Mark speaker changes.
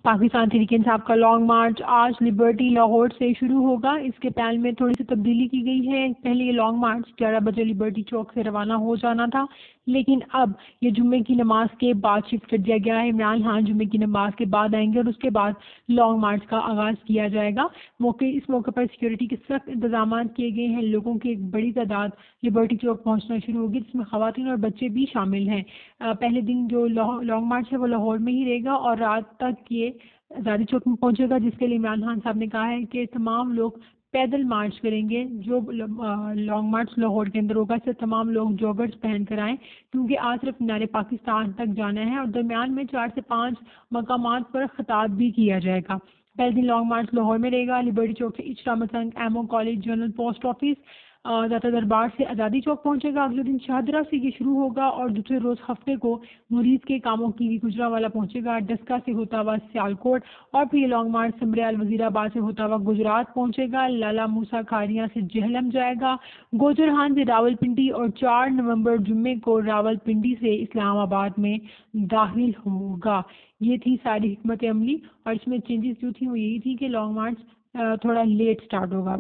Speaker 1: پاکستان تحریک انصاف کا long march آج Liberty Lahore سے شروع ہوگا۔ اس کے پلان میں تھوڑی سی تبدیلی کی گئی ہے۔ پہلے یہ لانگ مارچ 11 بجے لبرٹی چوک سے روانہ ہو جانا تھا، لیکن اب یہ جمعے کی نماز کے بعد شفٹ کر دیا گیا ہے۔ عمران خان جمعے کی نماز کے بعد آئیں گے اور اس کے بعد لانگ مارچ کا آغاز کیا جائے گا۔ اس موقع پر سیکورٹی کے سخت انتظامات کیے گئے ہیں۔ لوگوں کی ایک بڑی تعداد لبرٹی چوک پہنچنا شروع ہوگی، جس میں خواتین اور بچے بھی شامل ہیں۔ پہلے دن جو لانگ مارچ ہے وہ لاہور میں ہی رہے گا اور رات تک یہ آزادی چوک میں پہنچے گا، جس کے لیے عمران خان صاحب نے کہا ہے کہ تمام لوگ پیدل مارچ کریں گے۔ جو لانگ مارچ لاہور کے اندر ہوگا، اس سے تمام لوگ جاگرز پہن کر آئیں، کیونکہ آج صرف مینار پاکستان تک جانا ہے اور درمیان میں 4 سے 5 مقامات پر خطاب بھی کیا جائے گا۔ پہلے دن لانگ مارچ لاہور میں رہے گا۔ لبرٹی چوک سے اجرا مسنگ، ایمو college, general post office, Data Darbar سے آزادی چوک پہنچے گا۔ اگلے دن شاہدرہ سے یہ شروع ہوگا اور دوسرے روز ہفتے کو مریض کے کاموں کی گجرانوالہ پہنچے گا۔ ڈسکا سے ہوتا ہوا سیالکوٹ اور پھر یہ لانگ مارچ سنبریال وزیر آباد سے ہوتا ہوا گجرات پہنچے گا۔ لالا موسیٰ کھاریاں سے جہلم جائے گا، گوجرہان سے راولپنڈی اور 4 نومبر جمعے کو راولپنڈی سے اسلام آباد میں داخل ہوگا۔ یہ تھی ساری حکمت عملی، اور اس میں چینجز جو تھیں وہ یہی تھی کہ لانگ مارچ تھوڑا لیٹ سٹارٹ ہوگا۔